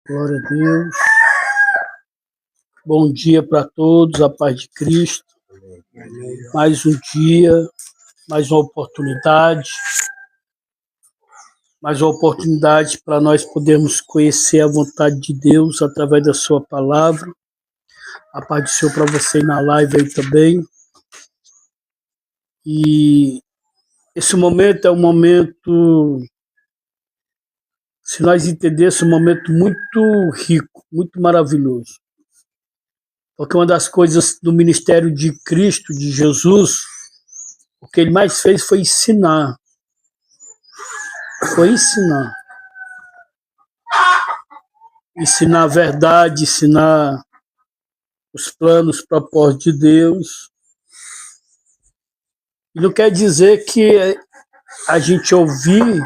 Glória a Deus. Bom dia para todos, a paz de Cristo. Mais um dia, mais uma oportunidade para nós podermos conhecer a vontade de Deus através da sua palavra. A paz do Senhor para você na live aí também. E esse momento é um momento, se nós entendêssemos, um momento muito rico, muito maravilhoso. Porque uma das coisas do ministério de Cristo, de Jesus, o que ele mais fez foi ensinar. Ensinar a verdade, ensinar os planos, os propósitos de Deus. E não quer dizer que a gente ouvir,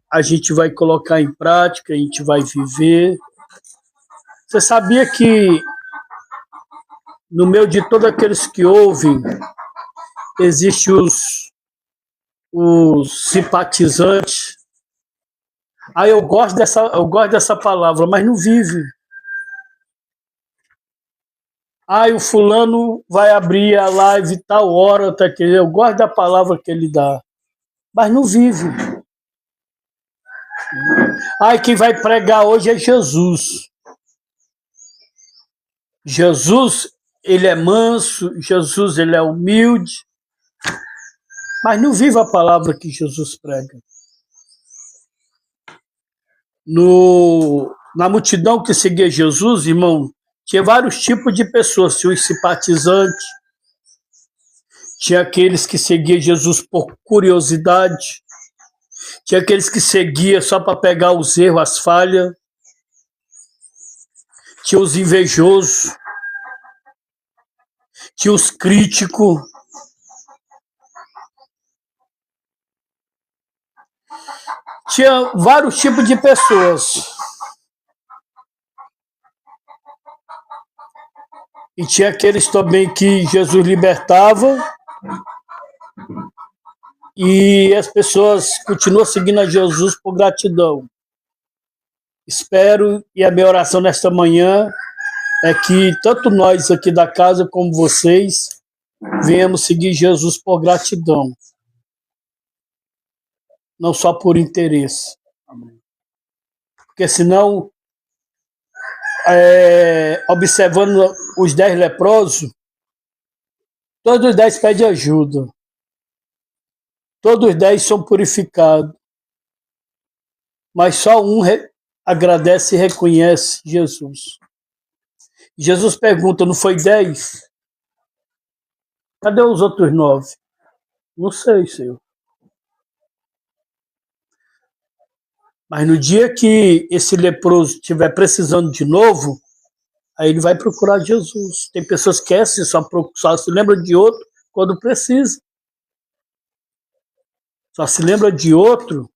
a gente vai colocar em prática, a gente vai viver. Você sabia que no meio de todos aqueles que ouvem, existem os simpatizantes? Eu gosto dessa palavra, mas não vive. O fulano vai abrir a live tal hora, tá aqui. Eu gosto da palavra que ele dá, mas não vive. Quem vai pregar hoje é Jesus. Jesus, ele é manso, Jesus, ele é humilde, mas não vive a palavra que Jesus prega. Na multidão que seguia Jesus, irmão, tinha vários tipos de pessoas. Tinha os simpatizantes, tinha aqueles que seguiam Jesus por curiosidade, tinha aqueles que seguiam só para pegar os erros, as falhas, tinha os invejosos, tinha os críticos, tinha vários tipos de pessoas. E tinha aqueles também que Jesus libertava e as pessoas continuam seguindo a Jesus por gratidão. Espero, e a minha oração nesta manhã é que tanto nós aqui da casa como vocês venhamos seguir Jesus por gratidão, não só por interesse. Porque senão, observando os 10 leprosos, todos os 10 pedem ajuda. Todos os 10 são purificados. Mas só um agradece e reconhece Jesus. Jesus pergunta, não foi 10? Cadê os outros 9? Não sei, Senhor. Mas no dia que esse leproso estiver precisando de novo, aí ele vai procurar Jesus. Tem pessoas que esquecem, só se lembram de outro quando precisa. Só se lembra de outro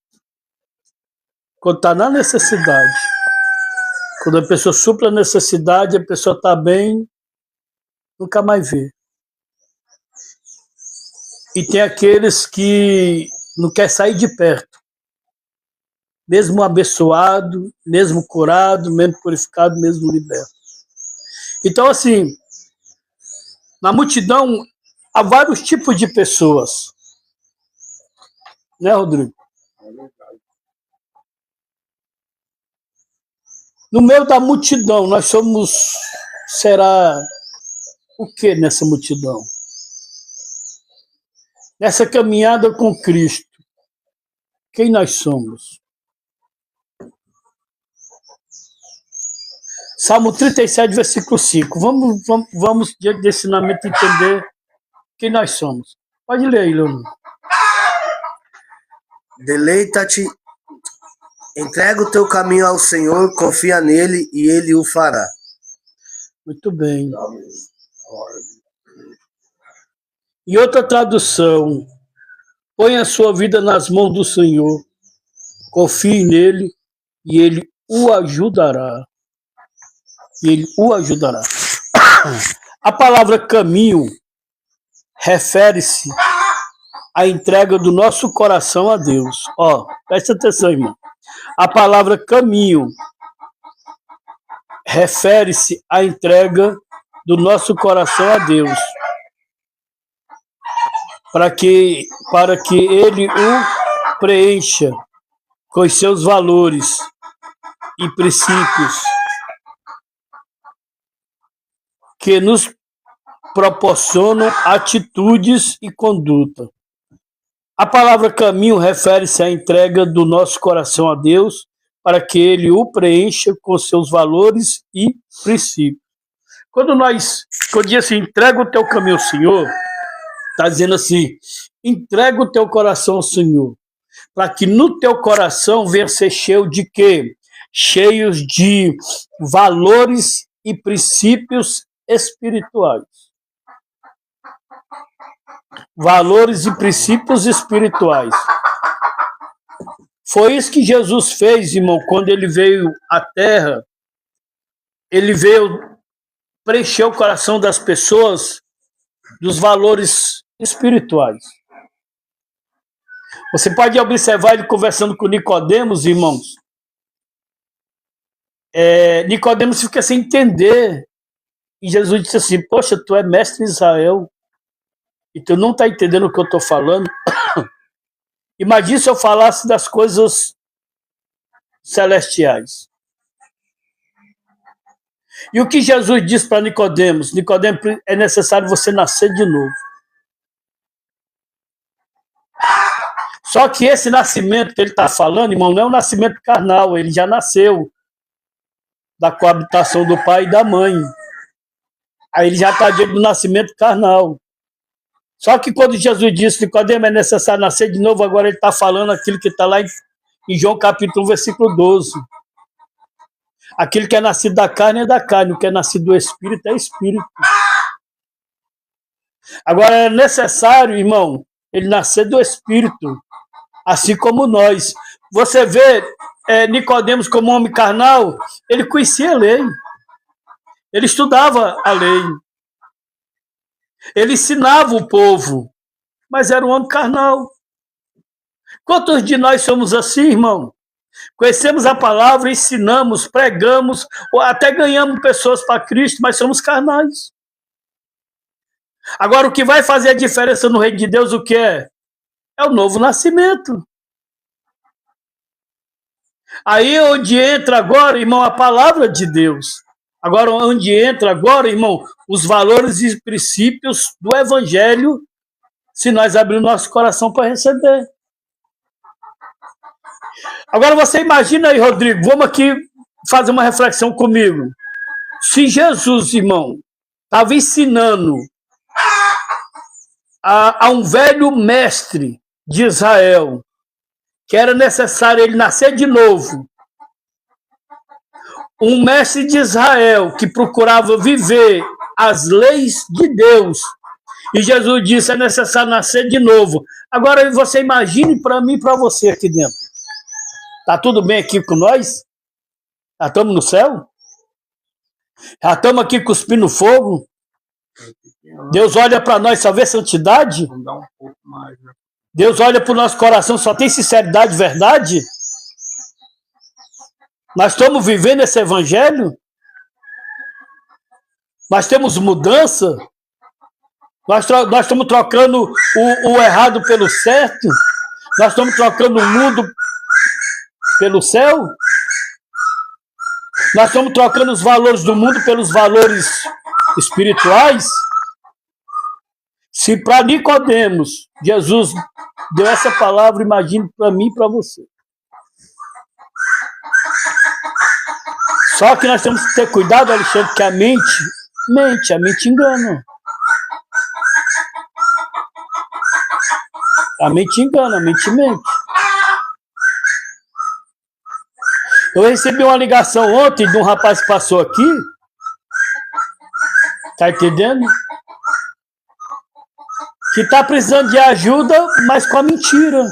quando está na necessidade. Quando a pessoa supra a necessidade, a pessoa está bem, nunca mais vê. E tem aqueles que não querem sair de perto. Mesmo abençoado, mesmo curado, mesmo purificado, mesmo liberto. Então, assim, na multidão há vários tipos de pessoas. Né, Rodrigo? No meio da multidão, nós será o que nessa multidão? Nessa caminhada com Cristo, quem nós somos? Salmo 37, versículo 5. Vamos diante desse ensinamento, entender quem nós somos. Pode ler aí, Leandro. Deleita-te, entrega o teu caminho ao Senhor, confia nele e ele o fará. Muito bem. Em outra tradução, põe a sua vida nas mãos do Senhor, confie nele e ele o ajudará. A palavra caminho refere-se à entrega do nosso coração a Deus. Presta atenção, irmão. A palavra caminho refere-se à entrega do nosso coração a Deus, para que Ele o preencha com os seus valores e princípios, que nos proporcionam atitudes e conduta. A palavra caminho refere-se à entrega do nosso coração a Deus, para que Ele o preencha com seus valores e princípios. Quando diz assim, entrega o teu caminho ao Senhor, está dizendo assim, entrega o teu coração ao Senhor, para que no teu coração venha ser cheio de quê? Cheios de valores e princípios espirituais. Valores e princípios espirituais. Foi isso que Jesus fez, irmão, quando ele veio à Terra. Ele veio preencher o coração das pessoas dos valores espirituais. Você pode observar ele conversando com Nicodemos, irmãos. Nicodemos fica sem entender. E Jesus disse assim, poxa, tu é mestre de Israel e tu não está entendendo o que eu estou falando. Imagina se eu falasse das coisas celestiais. E o que Jesus disse para Nicodemos? Nicodemos, é necessário você nascer de novo. Só que esse nascimento que ele está falando, irmão, não é um nascimento carnal, ele já nasceu da coabitação do pai e da mãe. Aí ele já está diante do nascimento carnal. Só que quando Jesus disse, Nicodemos, é necessário nascer de novo, agora ele está falando aquilo que está lá em João capítulo 1, versículo 12. Aquilo que é nascido da carne é da carne, o que é nascido do Espírito é Espírito. Agora é necessário, irmão, ele nascer do Espírito, assim como nós. Você vê Nicodemos como homem carnal, ele conhecia a lei, ele estudava a lei, ele ensinava o povo, mas era um homem carnal. Quantos de nós somos assim, irmão? Conhecemos a palavra, ensinamos, pregamos, ou até ganhamos pessoas para Cristo, mas somos carnais. Agora, o que vai fazer a diferença no reino de Deus, o que é? É o novo nascimento. Aí onde entra agora, irmão, a palavra de Deus. Agora, onde entra agora, irmão, os valores e princípios do Evangelho, se nós abrirmos nosso coração para receber. Agora você imagina aí, Rodrigo, vamos aqui fazer uma reflexão comigo. Se Jesus, irmão, estava ensinando a um velho mestre de Israel que era necessário ele nascer de novo, um mestre de Israel que procurava viver as leis de Deus, e Jesus disse, é necessário nascer de novo. Agora você imagine para mim e para você aqui dentro. Tá tudo bem aqui com nós? Já estamos no céu? Já estamos aqui cuspindo fogo? Deus olha para nós, só vê santidade? Deus olha para o nosso coração, só tem sinceridade e verdade? Nós estamos vivendo esse evangelho? Nós temos mudança? Nós estamos trocando o errado pelo certo? Nós estamos trocando o mundo pelo céu? Nós estamos trocando os valores do mundo pelos valores espirituais? Se para Nicodemos Jesus deu essa palavra, imagine para mim e para você. Só que nós temos que ter cuidado, Alexandre, que a mente engana. A mente engana, a mente mente. Eu recebi uma ligação ontem de um rapaz que passou aqui. Tá entendendo? Que está precisando de ajuda, mas com a mentira.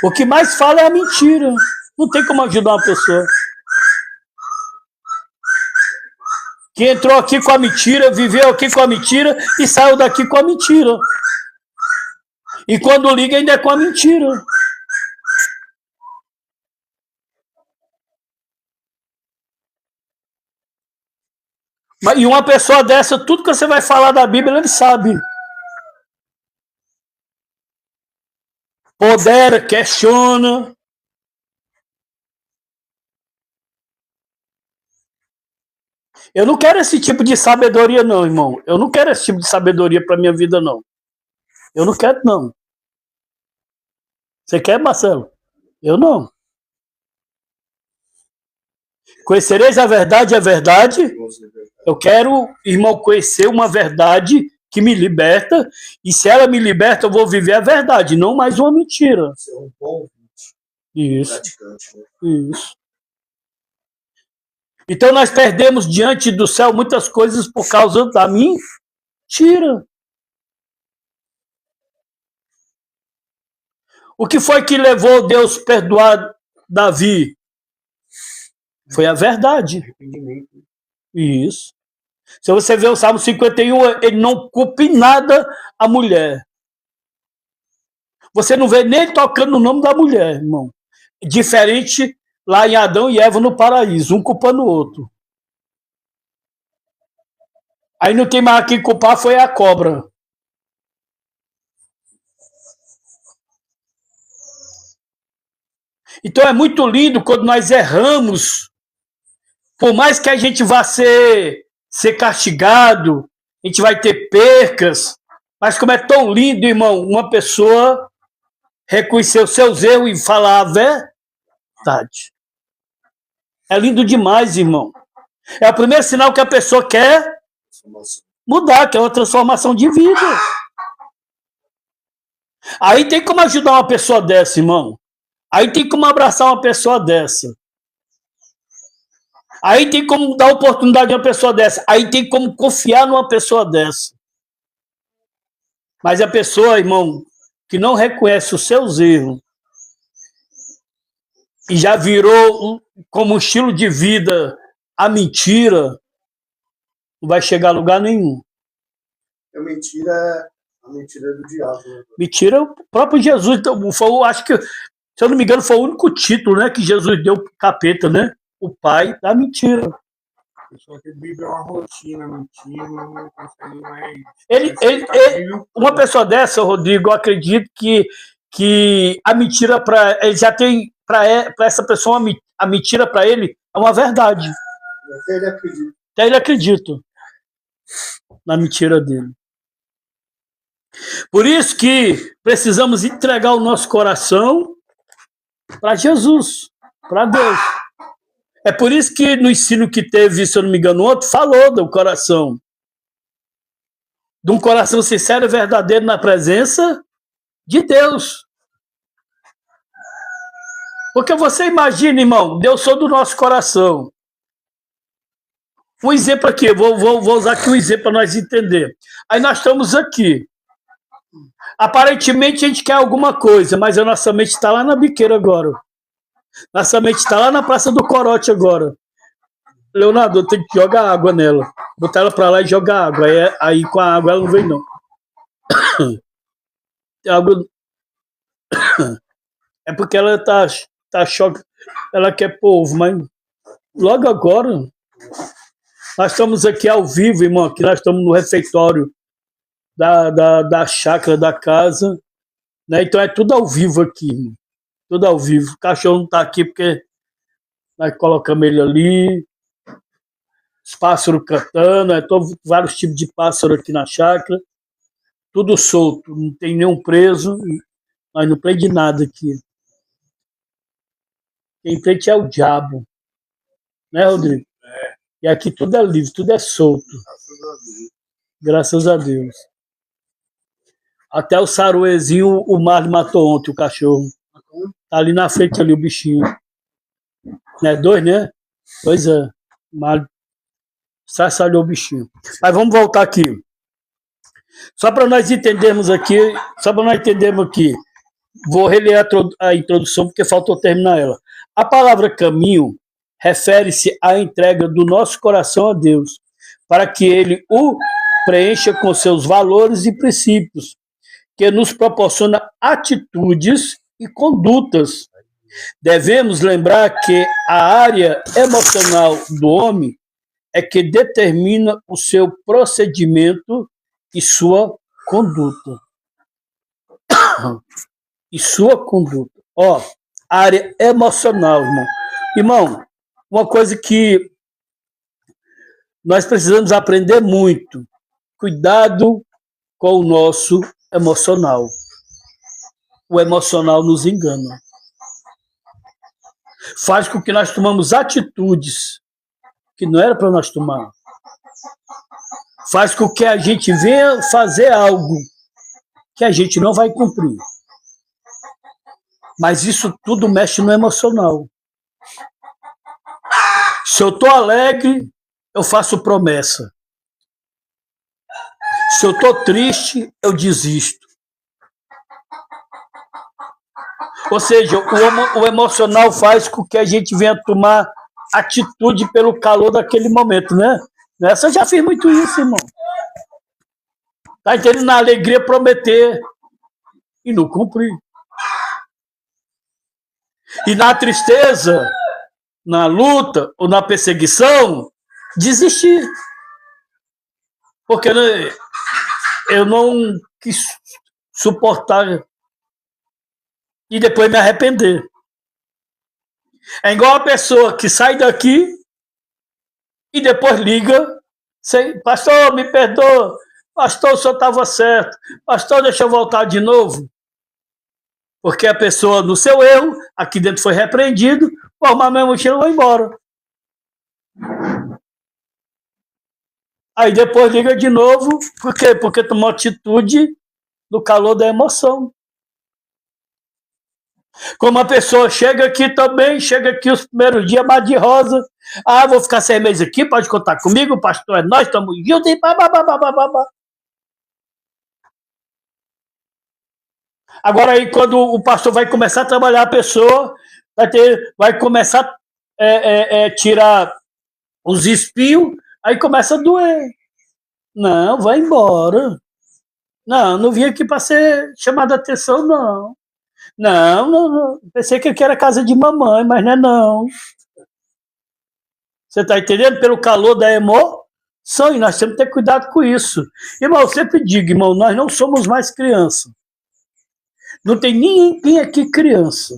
O que mais fala é a mentira. Não tem como ajudar uma pessoa que entrou aqui com a mentira, viveu aqui com a mentira e saiu daqui com a mentira. E quando liga ainda é com a mentira. E uma pessoa dessa, tudo que você vai falar da Bíblia, ele sabe. Pondera, questiona. Eu não quero esse tipo de sabedoria, não, irmão. Eu não quero esse tipo de sabedoria para minha vida, não. Eu não quero, não. Você quer, Marcelo? Eu não. Conhecereis a verdade, Eu quero, irmão, conhecer uma verdade que me liberta. E se ela me liberta, eu vou viver a verdade, não mais uma mentira. Você é um bom Isso. praticante, né? Isso. Então nós perdemos diante do céu muitas coisas por causa da mentira. O que foi que levou Deus a perdoar Davi? Foi a verdade. Isso. Se você ver o Salmo 51, ele não culpa em nada a mulher. Você não vê nem tocando no nome da mulher, irmão. Diferente lá em Adão e Eva no paraíso, um culpando o outro. Aí não tem mais quem culpar, foi a cobra. Então é muito lindo quando nós erramos. Por mais que a gente vá ser castigado, a gente vai ter percas, mas como é tão lindo, irmão, uma pessoa reconhecer os seus erros e falar a verdade. É lindo demais, irmão. É o primeiro sinal que a pessoa quer mudar, que é uma transformação de vida. Aí tem como ajudar uma pessoa dessa, irmão. Aí tem como abraçar uma pessoa dessa. Aí tem como dar oportunidade a uma pessoa dessa. Aí tem como confiar numa pessoa dessa. Mas a pessoa, irmão, que não reconhece os seus erros e já virou como um estilo de vida a mentira, não vai chegar a lugar nenhum. A mentira é do diabo. Né? Mentira, o próprio Jesus, acho que, se eu não me engano, foi o único título, né, que Jesus deu pro capeta, né? O pai da mentira. Só que Bíblia é uma rotina, mentira, não consegue mais. Uma pessoa dessa, Rodrigo, eu acredito que a mentira para ele já tem para essa pessoa a mentira para ele é uma verdade. Até ele acredita na mentira dele. Por isso que precisamos entregar o nosso coração para Jesus, para Deus. É por isso que no ensino que teve, se eu não me engano, outro, falou do coração. De um coração sincero e verdadeiro na presença de Deus. Porque você imagina, irmão, Deus sou do nosso coração. Um exemplo aqui, vou usar aqui um exemplo para nós entender. Aí nós estamos aqui. Aparentemente a gente quer alguma coisa, mas a nossa mente está lá na biqueira agora. Nossa mente está lá na Praça do Corote agora. Leonardo, eu tenho que jogar água nela. Botar ela para lá e jogar água. Aí com a água ela não vem, não. Água... É porque ela tá choque. Ela quer povo, mas logo agora nós estamos aqui ao vivo, irmão. Aqui nós estamos no refeitório da chácara da casa. Né? Então é tudo ao vivo aqui, irmão. Tudo ao vivo. O cachorro não tá aqui porque nós colocamos ele ali. Os pássaros cantando, vários tipos de pássaro aqui na chácara. Tudo solto, não tem nenhum preso. Nós não prende nada aqui. Quem prende é o diabo. Né, Rodrigo? É. E aqui tudo é livre, tudo é solto. Graças a Deus. Até o saruezinho, o Marlon matou ontem, o cachorro. Tá ali na frente, ali o bichinho. Né? 2, né? Pois é. O Marlon sassalhou o bichinho. Mas vamos voltar aqui. Só para nós entendermos aqui, vou reler a introdução porque faltou terminar ela. A palavra caminho refere-se à entrega do nosso coração a Deus, para que ele o preencha com seus valores e princípios, que nos proporciona atitudes e condutas. Devemos lembrar que a área emocional do homem é que determina o seu procedimento e sua conduta. E sua conduta. Ó, área emocional, irmão. Irmão, uma coisa que nós precisamos aprender muito. Cuidado com o nosso emocional. O emocional nos engana. Faz com que nós tomamos atitudes que não era para nós tomar. Faz com que a gente venha fazer algo que a gente não vai cumprir. Mas isso tudo mexe no emocional. Se eu estou alegre, eu faço promessa. Se eu estou triste, eu desisto. Ou seja, o emocional faz com que a gente venha tomar atitude pelo calor daquele momento, né? Nessa eu já fiz muito isso, irmão. Tá entendendo? Na alegria prometer e não cumprir. E na tristeza, na luta ou na perseguição, desistir. Porque eu não quis suportar e depois me arrepender. É igual a pessoa que sai daqui e depois liga, pastor, me perdoa, pastor, o senhor estava certo, pastor, deixa eu voltar de novo. Porque a pessoa, no seu erro, aqui dentro foi repreendido, formar minha mochila e vai embora. Aí depois liga de novo, por quê? Porque tomou atitude no calor da emoção. Como a pessoa chega aqui também, chega aqui os primeiros dias, mar de rosa. Ah, vou ficar 6 meses aqui, pode contar comigo, pastor, é nós, estamos juntos e babá. Agora aí, quando o pastor vai começar a trabalhar a pessoa, vai começar a tirar os espios, aí começa a doer. Não, vai embora. Não vim aqui para ser chamado a atenção, não. Não. Pensei que aqui era casa de mamãe, mas não é não. Você está entendendo? Pelo calor da emoção, e nós temos que ter cuidado com isso. Irmão, eu sempre digo, irmão, nós não somos mais criança. Não tem ninguém aqui criança.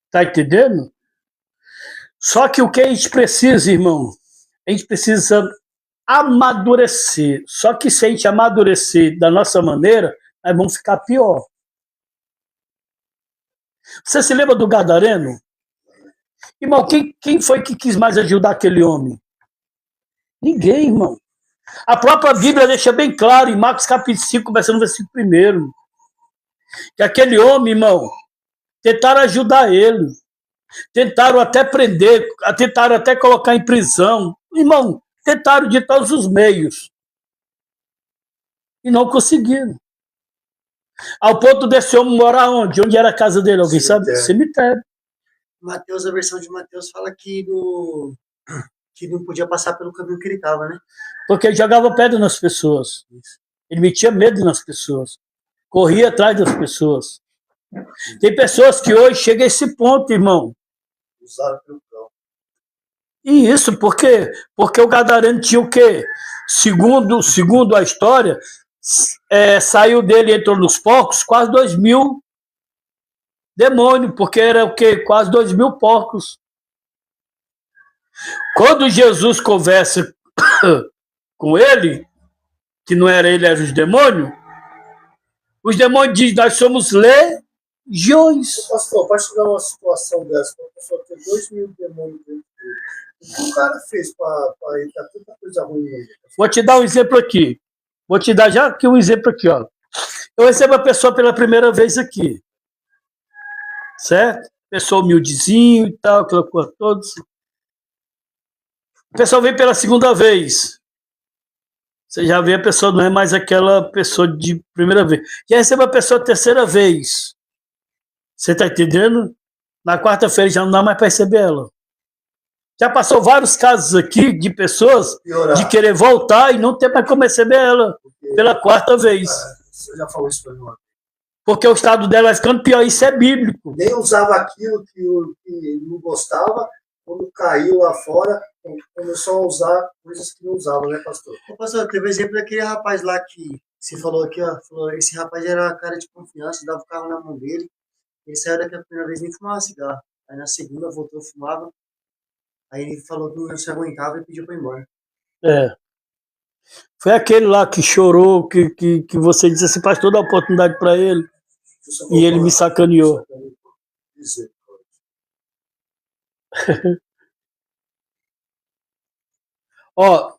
Está entendendo? Só que o que a gente precisa, irmão, a gente precisa amadurecer. Só que se a gente amadurecer da nossa maneira, nós vamos ficar pior. Você se lembra do Gadareno? Irmão, quem foi que quis mais ajudar aquele homem? Ninguém, irmão. A própria Bíblia deixa bem claro, em Marcos capítulo 5, começando no versículo 1, que aquele homem, irmão, tentaram ajudar ele. Tentaram até prender, tentaram até colocar em prisão. Irmão, tentaram de todos os meios. E não conseguiram. Ao ponto desse homem morar onde? Onde era a casa dele? Alguém sabe? Cemitério. Mateus, a versão de Mateus fala que não podia passar pelo caminho que ele estava, né? Porque ele jogava pedra nas pessoas. Ele metia medo nas pessoas. Corria atrás das pessoas. Tem pessoas que hoje chegam a esse ponto, irmão. Usaram pelo cão. E isso, por quê? Porque o Gadareno tinha o quê? Segundo a história, saiu dele e entrou nos porcos quase 2.000 demônios, porque era o quê? Quase 2.000 porcos. Quando Jesus conversa com ele, que não era ele, eram os demônios dizem, nós somos legiões. Pastor, para chegar uma situação dessa, uma pessoa ter 2.000 demônios dentro dele, o que o cara fez para evitar tanta coisa ruim nele? Vou te dar um exemplo aqui. Vou te dar já aqui um exemplo aqui, ó. Eu recebo a pessoa pela primeira vez aqui. Certo? Pessoa humildezinho e tal, aquela coisa toda. A pessoa vem pela segunda vez. Você já vê a pessoa, não é mais aquela pessoa de primeira vez. Já recebe a pessoa a terceira vez. Você está entendendo? Na quarta-feira já não dá mais para receber ela. Já passou vários casos aqui de pessoas de querer voltar e não ter mais como receber ela pela quarta vez. Você já falou isso para mim. Porque o estado dela vai ficando pior, isso é bíblico. Nem usava aquilo que ele não gostava, quando caiu lá fora, começou a usar coisas que não usava, né, pastor? Ô, pastor, teve o exemplo daquele rapaz lá que você falou aqui, ó. Falou, esse rapaz era cara de confiança, dava o carro na mão dele. Ele saiu daqui a primeira vez nem fumava cigarro. Aí na segunda voltou, fumava. Aí ele falou que não se aguentava e pediu pra ir embora. É. Foi aquele lá que chorou, que você disse assim, pastor, dá oportunidade para ele. E ele me sacaneou. Ó,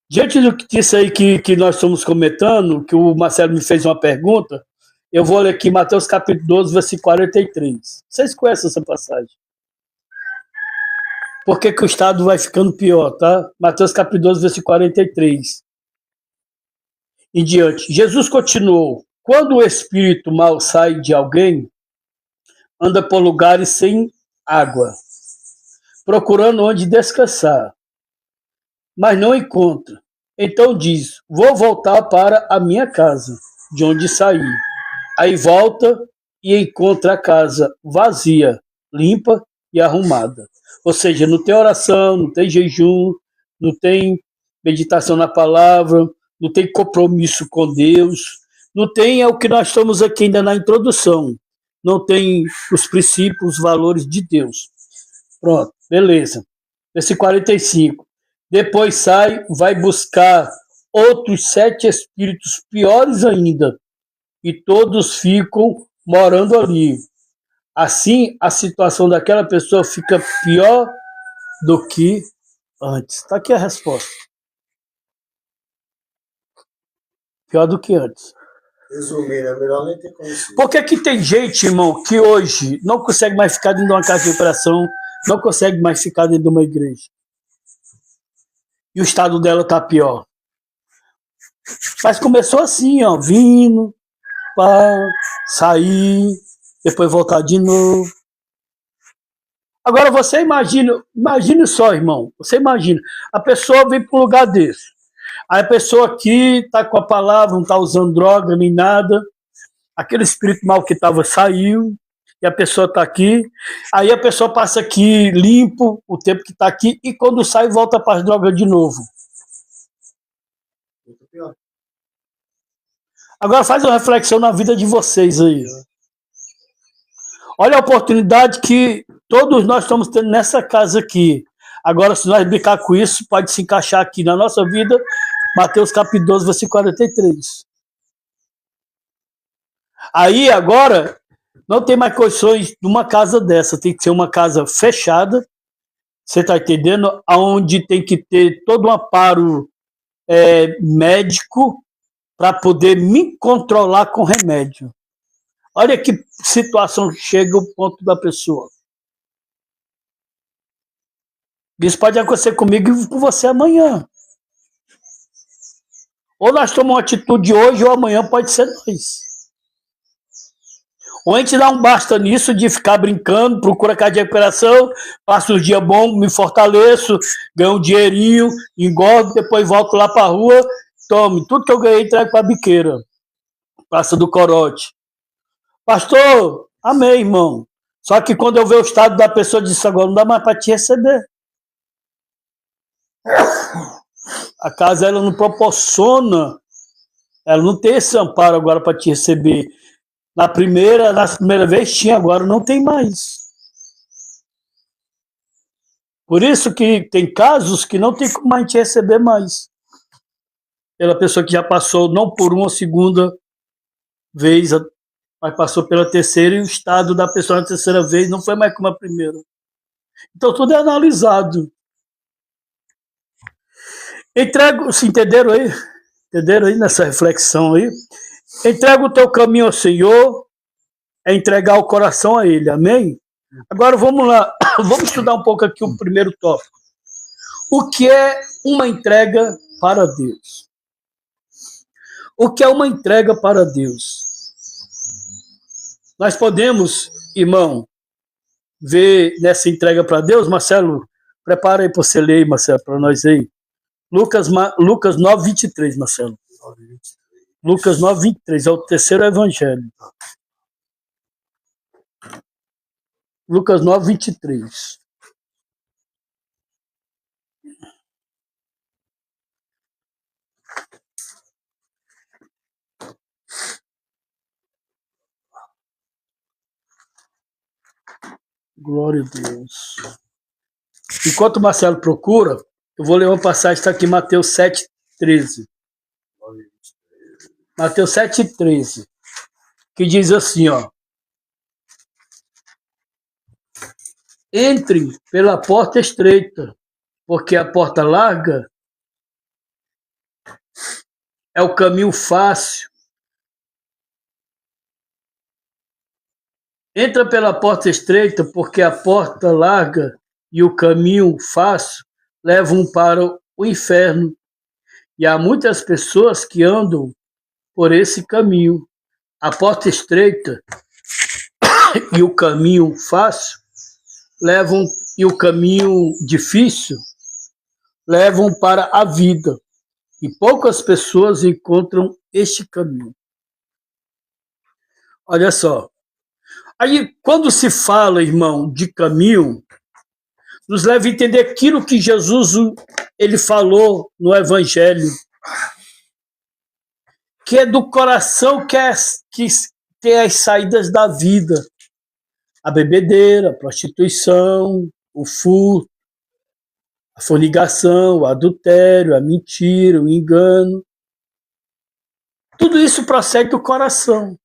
diante disso aí que nós estamos comentando, que o Marcelo me fez uma pergunta, eu vou ler aqui Mateus capítulo 12, versículo 43. Vocês conhecem essa passagem? Por que o estado vai ficando pior, tá? Mateus capítulo 12, versículo 43. Em diante. Jesus continuou. Quando o espírito mal sai de alguém, anda por lugares sem água, procurando onde descansar, mas não encontra. Então diz, vou voltar para a minha casa, de onde saí. Aí volta e encontra a casa vazia, limpa e arrumada. Ou seja, não tem oração, não tem jejum, não tem meditação na palavra, não tem compromisso com Deus, não tem é o que nós estamos aqui ainda na introdução, não tem os princípios, os valores de Deus. Pronto, beleza. Versículo 45. Depois sai, vai buscar outros 7 espíritos piores ainda, e todos ficam morando ali. Assim, a situação daquela pessoa fica pior do que antes. Está aqui a resposta. Pior do que antes. Resumindo, é melhor nem ter conhecido. Por que tem gente, irmão, que hoje não consegue mais ficar dentro de uma casa de operação, não consegue mais ficar dentro de uma igreja? E o estado dela está pior. Mas começou assim, ó, vindo, pá, sair, depois voltar de novo. Agora você imagine só, irmão, você imagina, a pessoa vem para um lugar desse. Aí a pessoa aqui está com a palavra, não está usando droga nem nada. Aquele espírito mal que estava saiu, e a pessoa está aqui. Aí a pessoa passa aqui limpo o tempo que está aqui, e quando sai, volta para as drogas de novo. Muito pior. Agora faz uma reflexão na vida de vocês aí. Olha a oportunidade que todos nós estamos tendo nessa casa aqui. Agora, se nós brincar com isso, pode se encaixar aqui na nossa vida. Mateus capítulo 12, versículo 43. Aí, agora, não tem mais condições de uma casa dessa. Tem que ser uma casa fechada. Você está entendendo? Onde tem que ter todo um amparo médico para poder me controlar com remédio. Olha que situação chega o ponto da pessoa. Isso pode acontecer comigo e com você amanhã. Ou nós tomamos uma atitude hoje, ou amanhã pode ser nós. Ou a gente dá um basta nisso de ficar brincando, procura casa de recuperação, passo os dias bons, me fortaleço, ganho um dinheirinho, engordo, depois volto lá para a rua, tome, tudo que eu ganhei entrego para a biqueira. Praça do Corote. Pastor, amém, irmão. Só que quando eu ver o estado da pessoa, eu disse, agora não dá mais para te receber. A casa, ela não proporciona, ela não tem esse amparo agora para te receber. Na primeira vez tinha, agora não tem mais. Por isso que tem casos que não tem como a gente receber mais. Pela pessoa que já passou, não por uma segunda vez, mas passou pela terceira, e o estado da pessoa na terceira vez não foi mais como a primeira. Então tudo é analisado. Entrega, se entenderam aí? Entenderam aí nessa reflexão aí? Entrega o teu caminho ao Senhor, é entregar o coração a Ele, amém? Agora vamos lá, vamos estudar um pouco aqui o primeiro tópico. O que é uma entrega para Deus? O que é uma entrega para Deus? Nós podemos, irmão, ver nessa entrega para Deus, Marcelo, prepara aí para você ler aí, Marcelo, para nós aí. Lucas 9, 23, Marcelo. Lucas 9, 23, é o terceiro evangelho. Lucas 9, 23. Glória a Deus. Enquanto o Marcelo procura, eu vou ler uma passagem, está aqui, Mateus 7, 13. Mateus 7, 13. Que diz assim, ó. Entrem pela porta estreita, porque a porta larga é o caminho fácil. Entra pela porta estreita, porque a porta larga e o caminho fácil levam para o inferno. E há muitas pessoas que andam por esse caminho. A porta estreita e o caminho fácil levam, e o caminho difícil levam para a vida. E poucas pessoas encontram este caminho. Olha só. Aí, quando se fala, irmão, de caminho, nos leva a entender aquilo que Jesus ele falou no Evangelho, que é do coração que tem as saídas da vida. A bebedeira, a prostituição, o furto, a fornicação, o adultério, a mentira, o engano. Tudo isso procede do coração.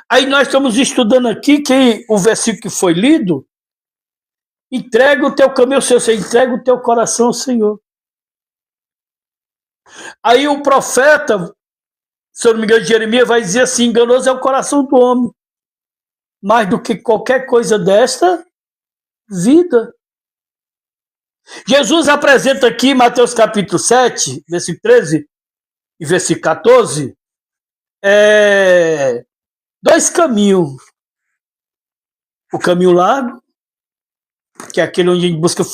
Aí nós estamos estudando aqui que o versículo que foi lido, entrega o teu caminho ao Senhor, você entrega o teu coração ao Senhor. Aí o profeta, se eu não me engano, Jeremias vai dizer assim, enganoso é o coração do homem, mais do que qualquer coisa desta vida. Jesus apresenta aqui, Mateus capítulo 7, versículo 13 e versículo 14, dois caminhos. O caminho largo, que é aquele onde a gente busca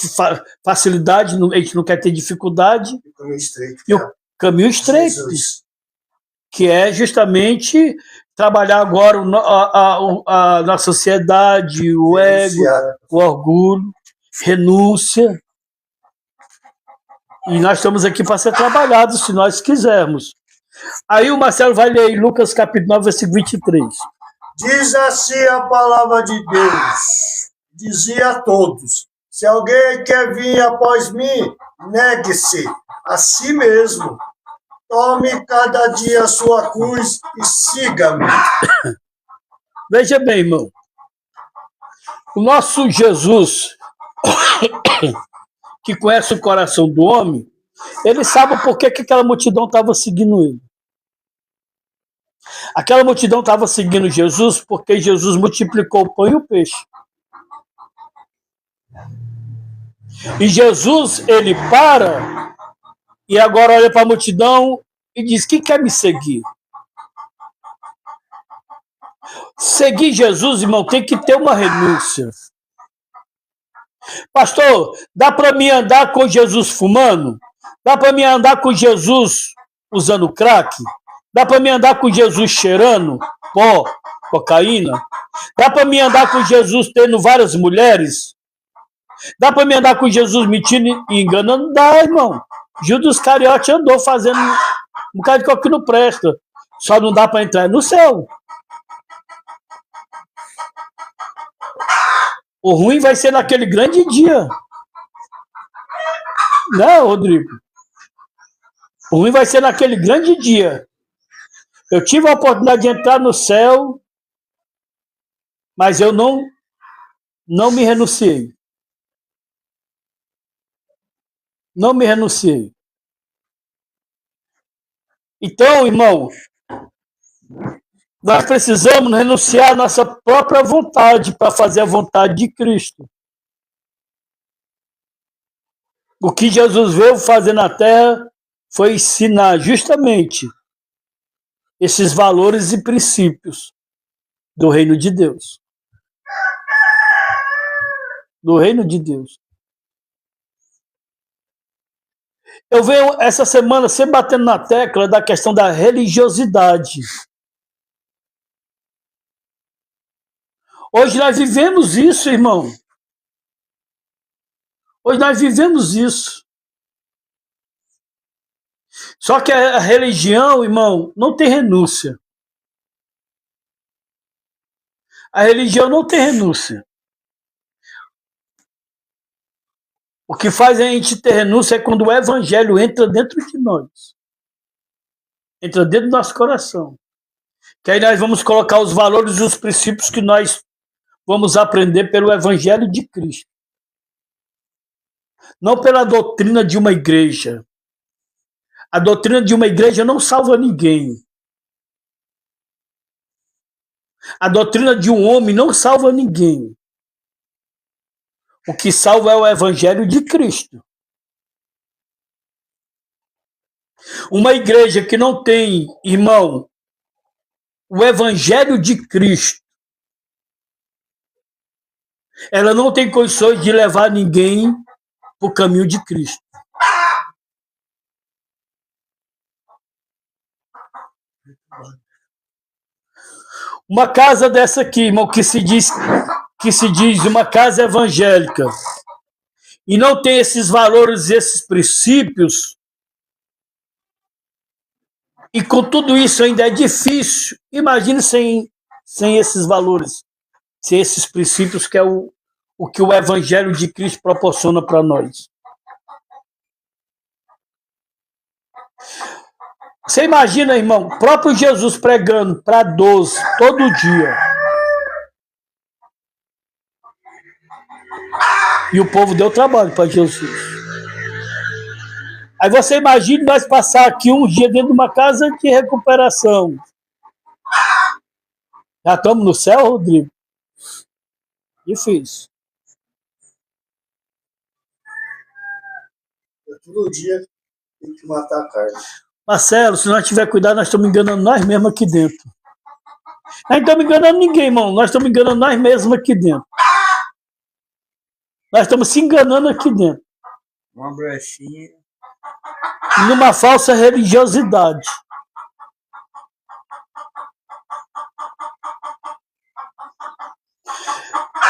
facilidade, a gente não quer ter dificuldade. O caminho estreito. E o caminho estreito, Jesus. que é justamente trabalhar agora na sociedade, o ego, o orgulho, renúncia. E nós estamos aqui para ser trabalhados, se nós quisermos. Aí o Marcelo vai ler em Lucas capítulo 9, versículo 23. Diz assim a palavra de Deus, dizia a todos, se alguém quer vir após mim, negue-se a si mesmo, tome cada dia a sua cruz e siga-me. Veja bem, irmão, o nosso Jesus, que conhece o coração do homem, ele sabe por que aquela multidão estava seguindo ele. Aquela multidão estava seguindo Jesus porque Jesus multiplicou o pão e o peixe. E Jesus, ele para e agora olha para a multidão e diz, quem quer me seguir? Seguir Jesus, irmão, tem que ter uma renúncia. Pastor, dá para mim andar com Jesus fumando? Dá para mim andar com Jesus usando crack? Dá para mim andar com Jesus cheirando pó, cocaína? Dá para mim andar com Jesus tendo várias mulheres? Dá para mim andar com Jesus mentindo e enganando? Dá, irmão. Judas Iscariote andou fazendo um bocado de coisa que não presta. Só não dá para entrar no céu. O ruim vai ser naquele grande dia. Não, Rodrigo? O ruim vai ser naquele grande dia. Eu tive a oportunidade de entrar no céu, mas eu não me renunciei. Não me renunciei. Então, irmão, nós precisamos renunciar à nossa própria vontade para fazer a vontade de Cristo. O que Jesus veio fazer na terra foi ensinar justamente esses valores e princípios do reino de Deus. Do reino de Deus. Eu venho essa semana sempre batendo na tecla da questão da religiosidade. Hoje nós vivemos isso, irmão. Hoje nós vivemos isso. Só que a religião, irmão, não tem renúncia. A religião não tem renúncia. O que faz a gente ter renúncia é quando o evangelho entra dentro de nós. Entra dentro do nosso coração. Que aí nós vamos colocar os valores e os princípios que nós vamos aprender pelo evangelho de Cristo. Não pela doutrina de uma igreja. A doutrina de uma igreja não salva ninguém. A doutrina de um homem não salva ninguém. O que salva é o evangelho de Cristo. Uma igreja que não tem, irmão, o evangelho de Cristo, ela não tem condições de levar ninguém para o caminho de Cristo. Uma casa dessa aqui, irmão, que se diz uma casa evangélica e não tem esses valores, esses princípios, e com tudo isso ainda é difícil. Imagine sem esses valores, sem esses princípios, que é o que o evangelho de Cristo proporciona para nós. Você imagina, irmão, o próprio Jesus pregando para 12 todo dia. E o povo deu trabalho para Jesus. Aí você imagina nós passar aqui um dia dentro de uma casa de recuperação. Já estamos no céu, Rodrigo? Difícil. Todo dia tem que matar a carne. Marcelo, se nós tiver cuidado, nós estamos enganando nós mesmos aqui dentro. Nós não estamos enganando ninguém, irmão. Nós estamos enganando nós mesmos aqui dentro. Nós estamos se enganando aqui dentro. Uma brechinha. Numa falsa religiosidade.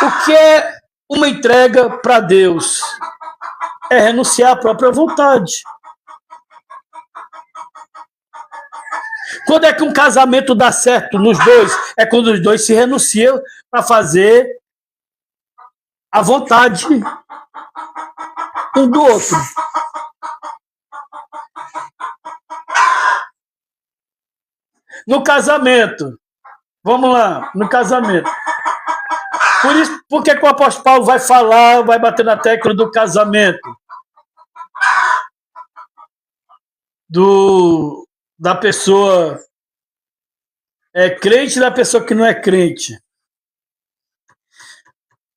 O que é uma entrega para Deus? É renunciar à própria vontade. Quando é que um casamento dá certo nos dois? É quando os dois se renunciam para fazer a vontade um do outro. No casamento, vamos lá, no casamento. Por que o apóstolo Paulo vai falar, vai bater na tecla do casamento? Da pessoa crente e da pessoa que não é crente.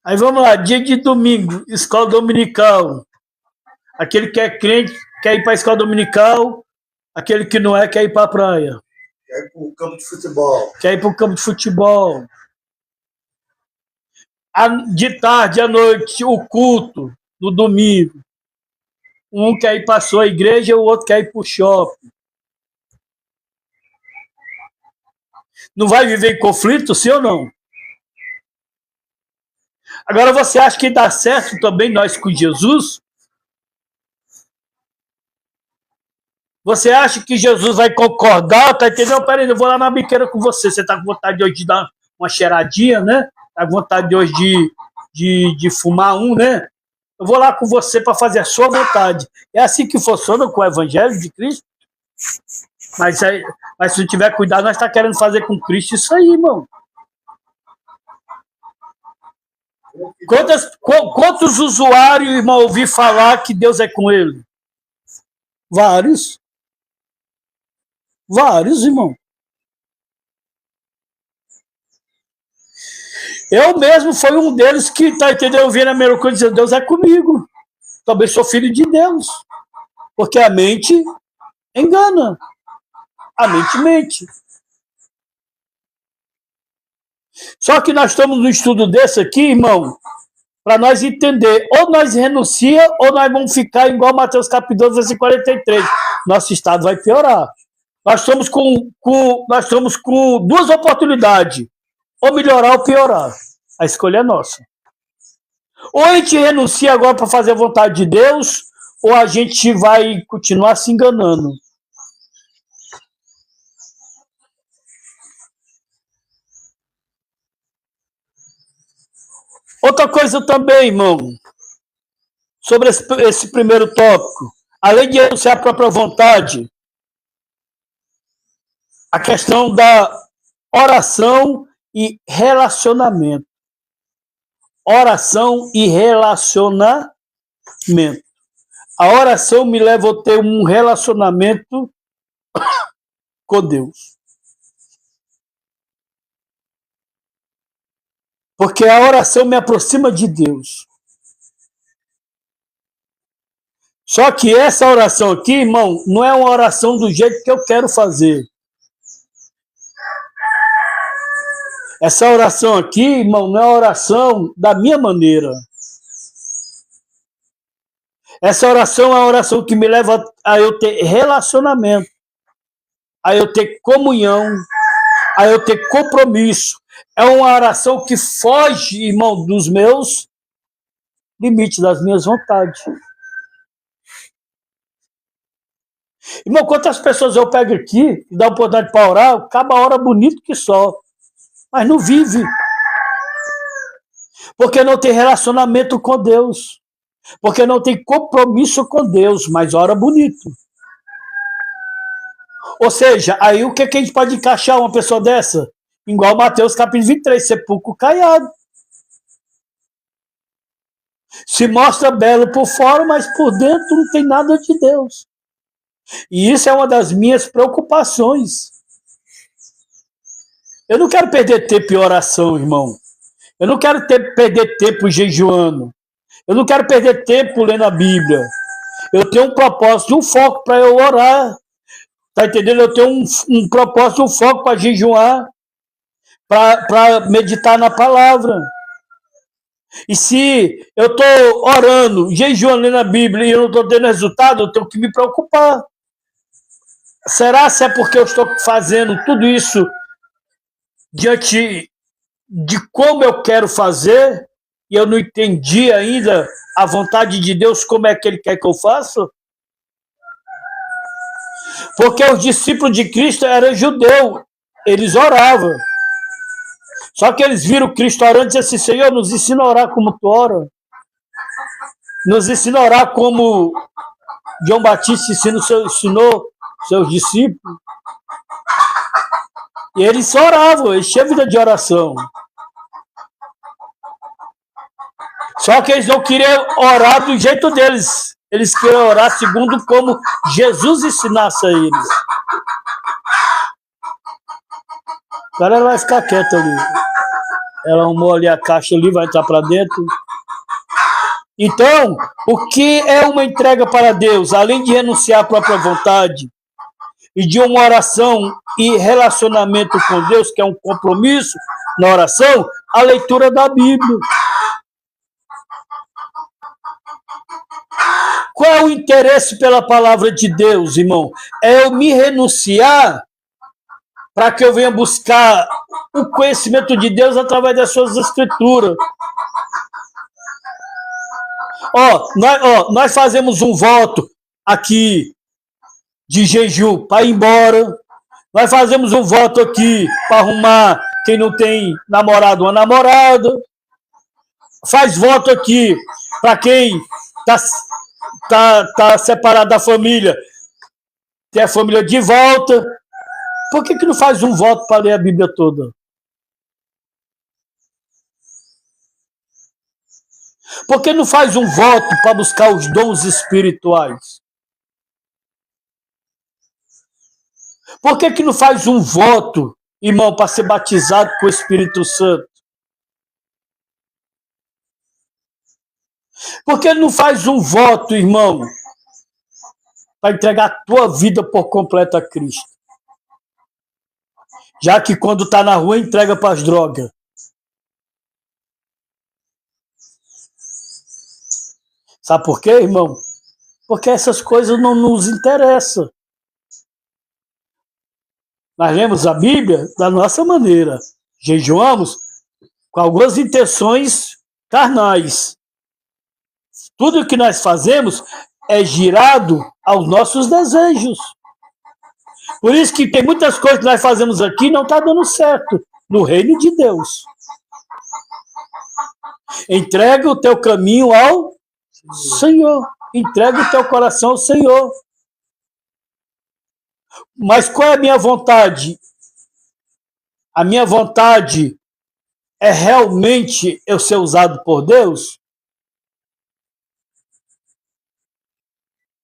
Aí vamos lá, dia de domingo, escola dominical. Aquele que é crente quer ir para a escola dominical, aquele que não é quer ir para a praia. Quer ir para o campo de futebol. Quer ir para o campo de futebol. De tarde, à noite, o culto do domingo. Um quer ir para a sua igreja, o outro quer ir para o shopping. Não vai viver em conflito, sim ou não? Agora, você acha que dá certo também nós com Jesus? Você acha que Jesus vai concordar? Tá entendendo? Peraí, eu vou lá na biqueira com você. Você tá com vontade de hoje de dar uma cheiradinha, né? Tá com vontade de hoje de fumar um, né? Eu vou lá com você para fazer a sua vontade. É assim que funciona com o evangelho de Cristo? Mas se não tiver cuidado, nós estamos querendo fazer com Cristo isso aí, irmão. Quantos usuários, irmão, ouvi falar que Deus é com ele? Vários. Vários, irmão. Eu mesmo fui um deles que, tá entendendo? Eu vi na minha coisa dizendo, Deus é comigo. Também sou filho de Deus. Porque a mente engana. A mente mente. Só que nós estamos no estudo desse aqui, irmão, para nós entender, ou nós renuncia, ou nós vamos ficar igual Mateus capítulo 12, versículo 43. Nosso estado vai piorar. Nós estamos com duas oportunidades, ou melhorar ou piorar. A escolha é nossa. Ou a gente renuncia agora para fazer a vontade de Deus, ou a gente vai continuar se enganando. Outra coisa também, irmão, sobre esse primeiro tópico, além de renunciar a própria vontade, a questão da oração e relacionamento. Oração e relacionamento. A oração me leva a ter um relacionamento com Deus. Porque a oração me aproxima de Deus. Só que essa oração aqui, irmão, não é uma oração do jeito que eu quero fazer. Essa oração aqui, irmão, não é uma oração da minha maneira. Essa oração é uma oração que me leva a eu ter relacionamento, a eu ter comunhão, a eu ter compromisso. É uma oração que foge, irmão, dos meus limites, das minhas vontades. Irmão, quantas pessoas eu pego aqui e dá oportunidade para orar, acaba a hora bonito que só, mas não vive. Porque não tem relacionamento com Deus. Porque não tem compromisso com Deus, mas ora bonito. Ou seja, aí o que a gente pode encaixar uma pessoa dessa? Igual Mateus capítulo 23, sepulcro caiado. Se mostra belo por fora, mas por dentro não tem nada de Deus. E isso é uma das minhas preocupações. Eu não quero perder tempo em oração, irmão. Eu não quero perder tempo jejuando. Eu não quero perder tempo lendo a Bíblia. Eu tenho um propósito, um foco para eu orar. Tá entendendo? Eu tenho um propósito, um foco para jejuar, para meditar na palavra. E se eu estou orando, jejuando, lendo a Bíblia e eu não estou tendo resultado, eu tenho que me preocupar. Será se é porque eu estou fazendo tudo isso diante de como eu quero fazer e eu não entendi ainda a vontade de Deus, como é que Ele quer que eu faça? Porque os discípulos de Cristo eram judeus, eles oravam. Só que eles viram Cristo orando e disseram assim: Senhor, nos ensina a orar como tu ora. Nos ensina a orar como João Batista ensinou seus discípulos. E eles só oravam, eles tinham vida de oração. Só que eles não queriam orar do jeito deles. Eles queriam orar segundo como Jesus ensinasse a eles. Agora ela vai ficar quieta ali. Ela arrumou ali a caixa ali, vai entrar para dentro. Então, o que é uma entrega para Deus? Além de renunciar à própria vontade e de uma oração e relacionamento com Deus, que é um compromisso na oração, a leitura da Bíblia. Qual é o interesse pela palavra de Deus, irmão? É eu me renunciar para que eu venha buscar o conhecimento de Deus através das suas escrituras. Nós fazemos um voto aqui de jejum para ir embora. Nós fazemos um voto aqui para arrumar quem não tem namorado ou namorada. Faz voto aqui para quem tá separado da família, ter a família de volta. Por que não faz um voto para ler a Bíblia toda? Por que não faz um voto para buscar os dons espirituais? Por que não faz um voto, irmão, para ser batizado com o Espírito Santo? Por que não faz um voto, irmão, para entregar a tua vida por completo a Cristo? Já que quando está na rua, entrega para as drogas. Sabe por quê, irmão? Porque essas coisas não nos interessam. Nós lemos a Bíblia da nossa maneira. Jejuamos com algumas intenções carnais. Tudo o que nós fazemos é girado aos nossos desejos. Por isso que tem muitas coisas que nós fazemos aqui e não está dando certo no reino de Deus. Entrega o teu caminho ao Senhor. Entrega o teu coração ao Senhor. Mas qual é a minha vontade? A minha vontade é realmente eu ser usado por Deus?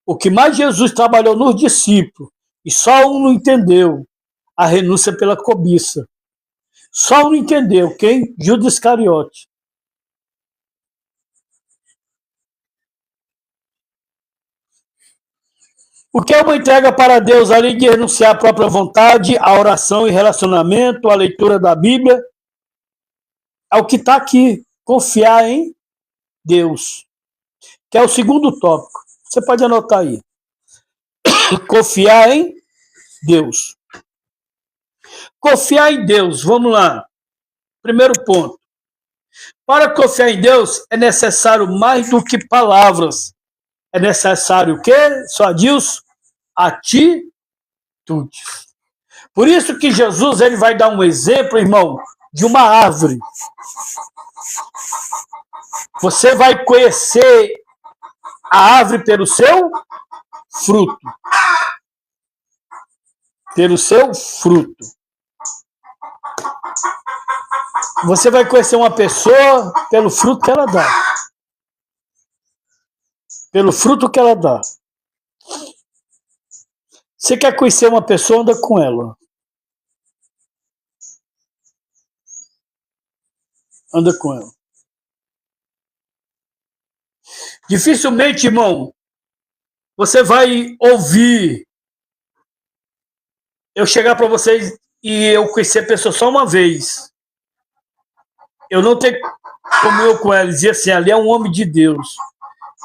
O que mais Jesus trabalhou nos discípulos, e só um não entendeu, a renúncia pela cobiça. Só um não entendeu, quem? Judas Iscariote. O que é uma entrega para Deus, além de renunciar à própria vontade, à oração e relacionamento, à leitura da Bíblia? É o que está aqui, confiar em Deus, que é o segundo tópico. Você pode anotar aí. Confiar em Deus. Confiar em Deus, vamos lá. Primeiro ponto. Para confiar em Deus é necessário mais do que palavras. É necessário o quê? Só Deus? Atitudes. Por isso que Jesus ele vai dar um exemplo, irmão, de uma árvore. Você vai conhecer a árvore pelo seu fruto. Pelo seu fruto. Você vai conhecer uma pessoa pelo fruto que ela dá. Pelo fruto que ela dá. Você quer conhecer uma pessoa, anda com ela. Anda com ela. Dificilmente, irmão, você vai ouvir eu chegar para vocês e eu conhecer a pessoa só uma vez. Eu não tenho como eu com ela dizer assim, ali é um homem de Deus.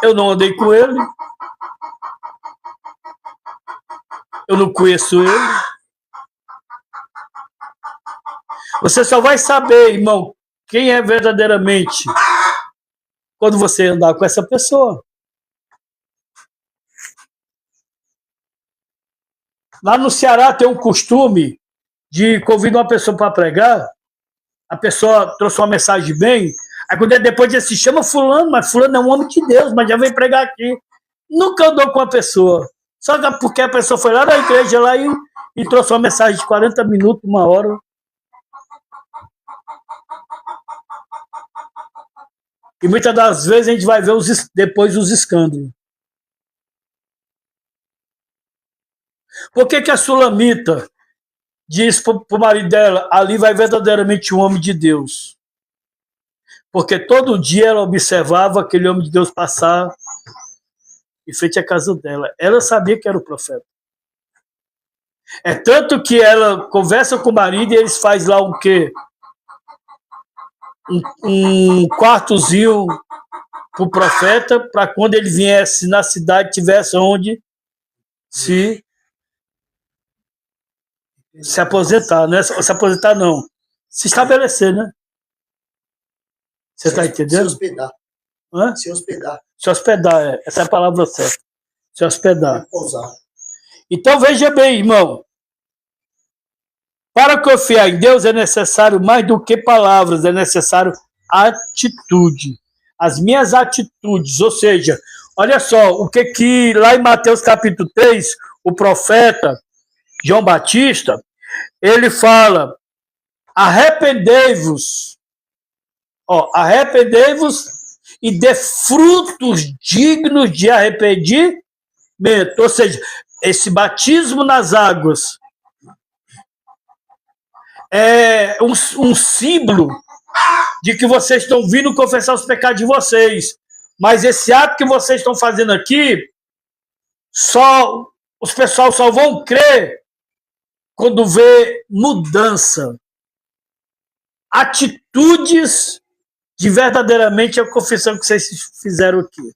Eu não andei com ele. Eu não conheço ele. Você só vai saber, irmão, quem é verdadeiramente quando você andar com essa pessoa. Lá no Ceará tem um costume de convidar uma pessoa para pregar, a pessoa trouxe uma mensagem bem, aí quando depois diz assim, chama fulano, mas fulano é um homem de Deus, mas já vem pregar aqui. Nunca andou com a pessoa. Só porque a pessoa foi lá na igreja lá e trouxe uma mensagem de 40 minutos, 1 hora. E muitas das vezes a gente vai ver depois os escândalos. Por que a sulamita diz para o marido dela, ali vai verdadeiramente um homem de Deus? Porque todo dia ela observava aquele homem de Deus passar em frente à casa dela. Ela sabia que era o profeta. É tanto que ela conversa com o marido e eles fazem lá um quê? Um quartozinho para o profeta, para quando ele viesse na cidade, tivesse onde se aposentar, né? Se aposentar não, se estabelecer, né? Você está entendendo? Se hospedar. Hã? Se hospedar. Se hospedar, essa é a palavra certa. Se hospedar. Pousar. Então veja bem, irmão. Para confiar em Deus é necessário mais do que palavras, é necessário atitude. As minhas atitudes, ou seja, olha só, o que lá em Mateus capítulo 3, o profeta João Batista, ele fala, arrependei-vos, arrependei-vos e dê frutos dignos de arrependimento. Ou seja, esse batismo nas águas é um símbolo de que vocês estão vindo confessar os pecados de vocês. Mas esse ato que vocês estão fazendo aqui, os pessoal só vão crer quando vê mudança. Atitudes de verdadeiramente a confissão que vocês fizeram aqui.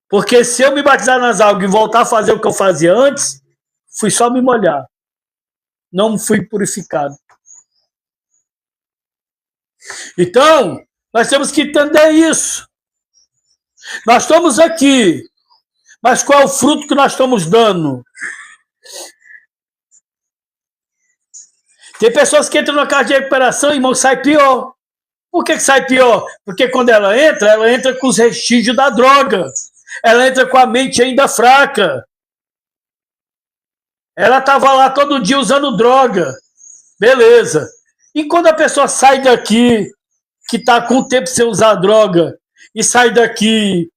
Porque se eu me batizar nas águas e voltar a fazer o que eu fazia antes, fui só me molhar. Não fui purificado. Então, nós temos que entender isso. Nós estamos aqui, mas qual é o fruto que nós estamos dando? Tem pessoas que entram na casa de recuperação, irmão, sai pior. Por que sai pior? Porque quando ela entra com os vestígios da droga. Ela entra com a mente ainda fraca. Ela estava lá todo dia usando droga. Beleza. E quando a pessoa sai daqui, que está com o tempo sem usar droga, e sai daqui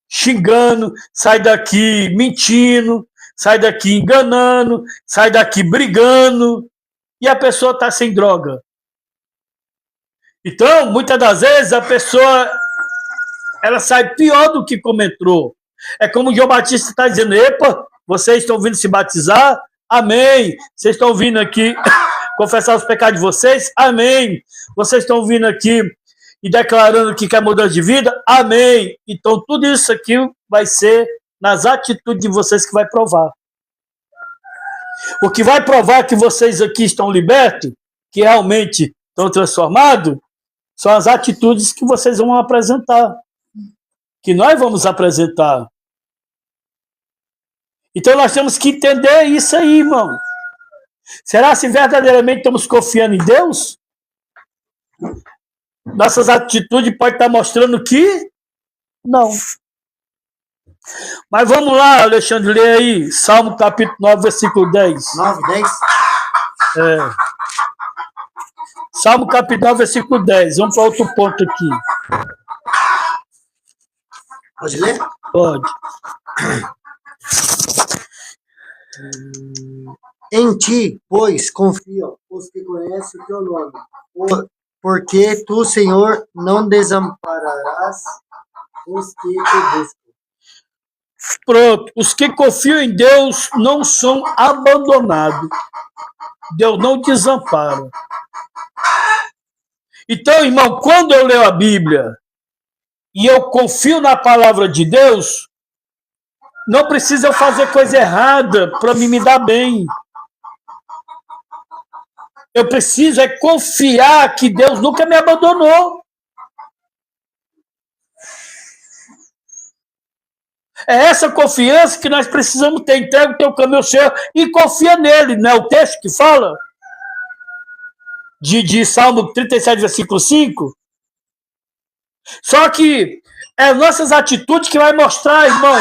xingando, sai daqui mentindo, sai daqui enganando, sai daqui brigando, e a pessoa está sem droga. Então, muitas das vezes, a pessoa ela sai pior do que como entrou. É como o João Batista está dizendo, epa, vocês estão vindo se batizar? Amém. Vocês estão vindo aqui confessar os pecados de vocês? Amém. Vocês estão vindo aqui e declarando que quer mudança de vida? Amém. Então, tudo isso aqui vai ser nas atitudes de vocês que vai provar. O que vai provar que vocês aqui estão libertos, que realmente estão transformados, são as atitudes que vocês vão apresentar. Que nós vamos apresentar. Então nós temos que entender isso aí, irmão. Será se verdadeiramente estamos confiando em Deus? Nossas atitudes podem estar mostrando que não. Mas vamos lá, Alexandre, lê aí, Salmo capítulo 9, versículo 10. 9, 10? É. Salmo capítulo 9, versículo 10. Vamos para outro ponto aqui. Pode ler? Pode. Em ti, pois, confiam os que conhecem o teu nome, porque tu, Senhor, não desampararás os que te buscam. Pronto, os que confiam em Deus não são abandonados. Deus não desampara. Então, irmão, quando eu leio a Bíblia e eu confio na palavra de Deus, não precisa eu fazer coisa errada para me dar bem. Eu preciso é confiar que Deus nunca me abandonou. É essa confiança que nós precisamos ter. Entrega o teu caminho ao Senhor e confia nele. Não é o texto que fala? De Salmo 37, versículo 5? Só que é nossas atitudes que vai mostrar, irmão,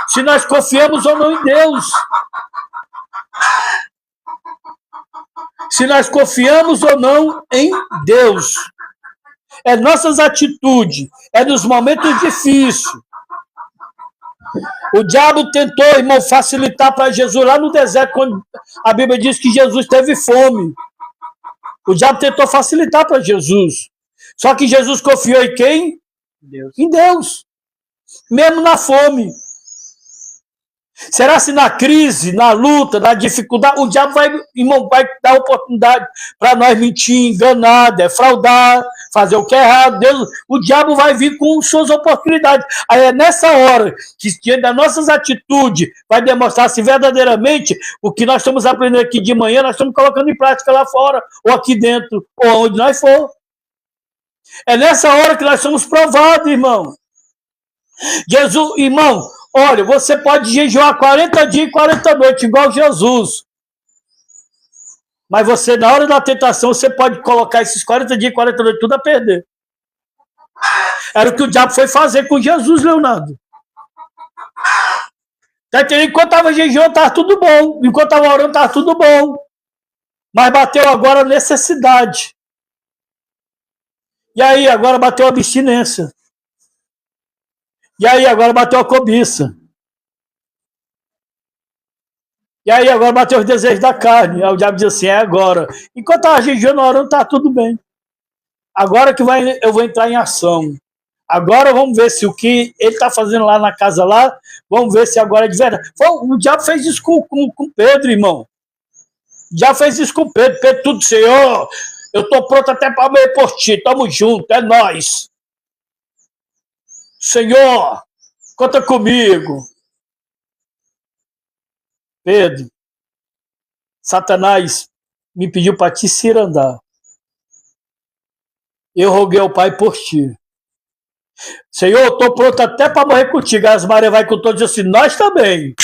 se nós confiamos ou não em Deus. Se nós confiamos ou não em Deus. É nossas atitudes. É nos momentos difíceis. O diabo tentou, irmão, facilitar para Jesus lá no deserto, quando a Bíblia diz que Jesus teve fome. O diabo tentou facilitar para Jesus. Só que Jesus confiou em quem? Deus. Em Deus. Mesmo na fome. Será se na crise, na luta, na dificuldade, o diabo vai, irmão, vai dar oportunidade para nós mentir, enganar, defraudar, fazer o que é errado. Deus, o diabo vai vir com suas oportunidades. Aí é nessa hora que, diante das nossas atitudes, vai demonstrar se verdadeiramente o que nós estamos aprendendo aqui de manhã, nós estamos colocando em prática lá fora, ou aqui dentro, ou onde nós for. É nessa hora que nós somos provados, irmão. Jesus, irmão, olha, você pode jejuar 40 dias e 40 noites, igual Jesus. Mas você, na hora da tentação, você pode colocar esses 40 dias e 40 noites tudo a perder. Era o que o diabo foi fazer com Jesus, Leonardo. Tá entendendo? Enquanto estava jejuando, estava tudo bom. Enquanto estava orando, estava tudo bom. Mas bateu agora a necessidade. E aí, agora bateu a abstinência. E aí, agora bateu a cobiça. E aí, agora bateu os desejos da carne. Aí o diabo diz assim, é agora. Enquanto estava jejuando, orando, está tudo bem. Agora que eu vou entrar em ação. Agora vamos ver se o que ele está fazendo lá na casa lá, vamos ver se agora é de verdade. O diabo fez isso com Pedro, irmão. O diabo fez isso com Pedro. Pedro, tudo, Senhor, eu estou pronto até para morrer por ti. Tamo junto, é nós. Senhor, Conta comigo. Pedro, Satanás me pediu para te cirandar. Eu roguei ao Pai por ti. Senhor, eu estou pronto até para morrer contigo. As Maria vai com todos e diz assim, nós também.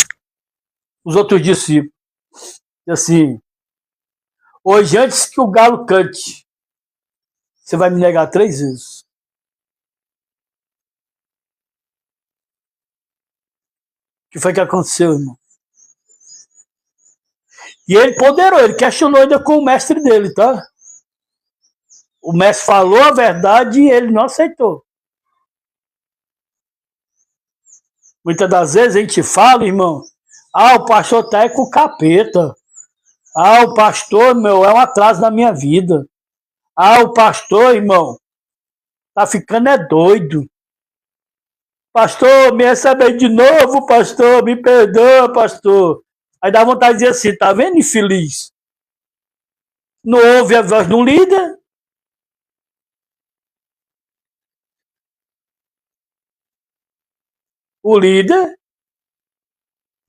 Os outros discípulos. E assim, hoje antes que o galo cante, você vai me negar 3 vezes. O que foi que aconteceu, irmão? E ele ponderou, ele questionou ainda com o mestre dele, tá? O mestre falou a verdade e ele não aceitou. Muitas das vezes a gente fala, irmão, o pastor tá com o capeta. O pastor, meu, é um atraso na minha vida. O pastor, irmão, tá ficando doido. Pastor, me recebe aí de novo, pastor, me perdoa, pastor. Aí dá vontade de dizer assim, tá vendo, infeliz? Não ouve a voz do líder? O líder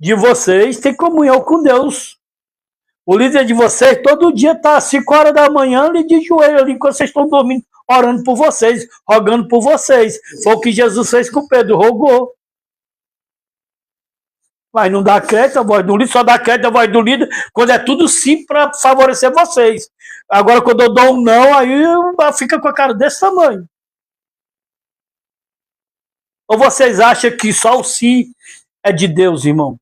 de vocês tem comunhão com Deus. O líder de vocês todo dia está às 5 horas da manhã ali de joelho, ali enquanto vocês estão dormindo, orando por vocês, rogando por vocês. Foi o que Jesus fez com Pedro, rogou. Mas não dá crédito a voz do líder, só dá crédito a voz do líder quando é tudo sim para favorecer vocês. Agora, quando eu dou um não, aí fica com a cara desse tamanho. Ou vocês acham que só o sim é de Deus, irmão?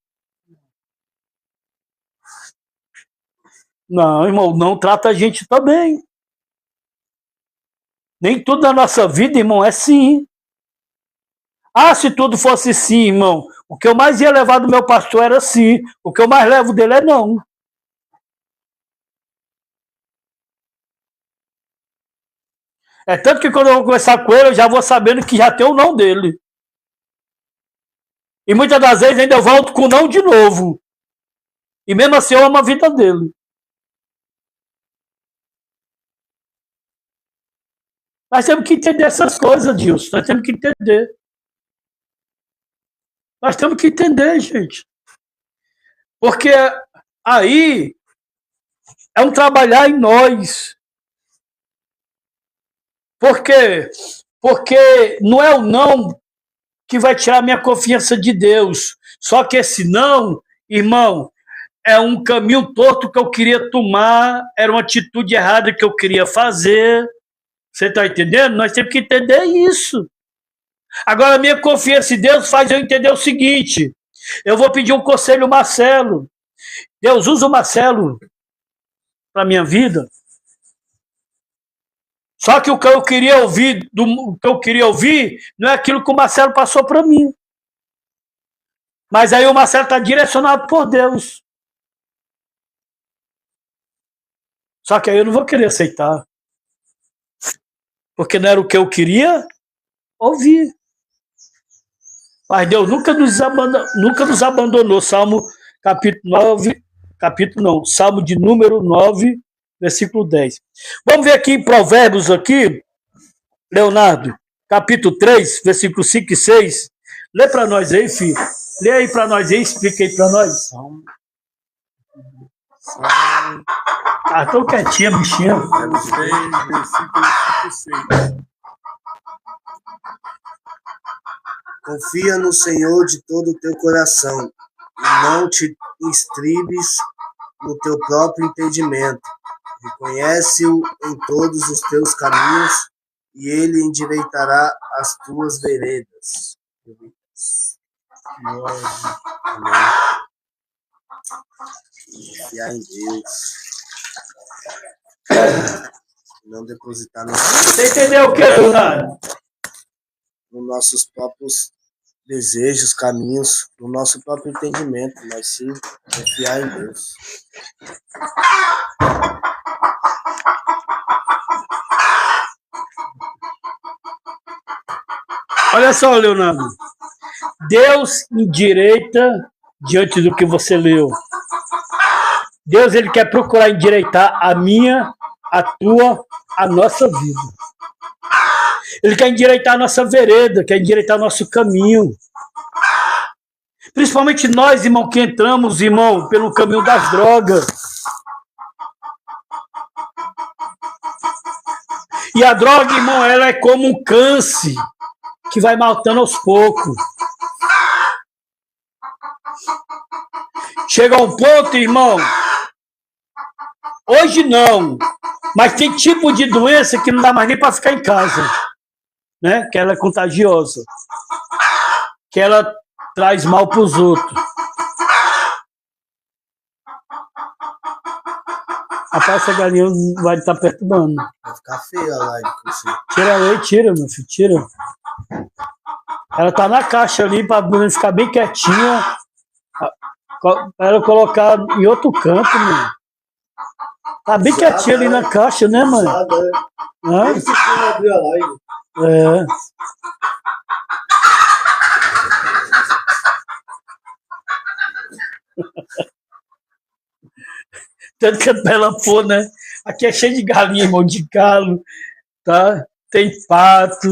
Não, irmão, não trata a gente também. Nem tudo na nossa vida, irmão, é sim. Se tudo fosse sim, irmão, o que eu mais ia levar do meu pastor era sim. O que eu mais levo dele é não. É tanto que quando eu vou conversar com ele, eu já vou sabendo que já tem o não dele. E muitas das vezes ainda eu volto com o não de novo. E mesmo assim eu amo a vida dele. Nós temos que entender essas coisas, Dilson. Nós temos que entender. Nós temos que entender, gente. Porque aí é um trabalhar em nós. Por quê? Porque não é o não que vai tirar a minha confiança de Deus. Só que esse não, irmão, é um caminho torto que eu queria tomar, era uma atitude errada que eu queria fazer. Você está entendendo? Nós temos que entender isso. Agora, a minha confiança em Deus faz eu entender o seguinte. Eu vou pedir um conselho ao Marcelo. Deus usa o Marcelo para a minha vida. Só que o que eu queria ouvir, não é aquilo que o Marcelo passou para mim. Mas aí o Marcelo está direcionado por Deus. Só que aí eu não vou querer aceitar. Porque não era o que eu queria ouvir. Mas Deus nunca nos abandonou. Salmo Salmo de número 9, versículo 10. Vamos ver aqui em Provérbios aqui, Leonardo, capítulo 3, versículo 5 e 6. Lê para nós aí, filho. Lê aí para nós aí, explica aí para nós. Tão quietinha, bichinha. Provérbios 3, versículo 5 e 6. Confia no Senhor de todo o teu coração e não te estribes no teu próprio entendimento. Reconhece-o em todos os teus caminhos e ele endireitará as tuas veredas. Amém. Confiar em Deus. Não depositar Você entendeu o que, Leonardo? nos nossos próprios desejos, caminhos, no nosso próprio entendimento, mas sim confiar em Deus. Olha só, Leonardo. Deus endireita diante do que você leu. Deus, ele quer procurar endireitar a minha, a tua, a nossa vida. Ele quer endireitar a nossa vereda, quer endireitar o nosso caminho. Principalmente nós, irmão, que entramos, irmão, pelo caminho das drogas. E a droga, irmão, ela é como um câncer que vai matando aos poucos. Chega a um ponto, irmão, hoje não, mas tem tipo de doença que não dá mais nem para ficar em casa, né? Que ela é contagiosa, que ela traz mal para os outros. Rapaz, essa galinha vai estar perturbando. Vai ficar feia a live com você. Tira aí, tira, meu filho, tira. Ela tá na caixa ali para ficar bem quietinha. Para ela colocar em outro canto, mano. Tá bem quietinha ali na caixa, né, mãe? Nem se for abrir a live. É. Tanto que é pra ela pôr, né? Aqui é cheio de galinha, irmão, de galo, tá? Tem pato.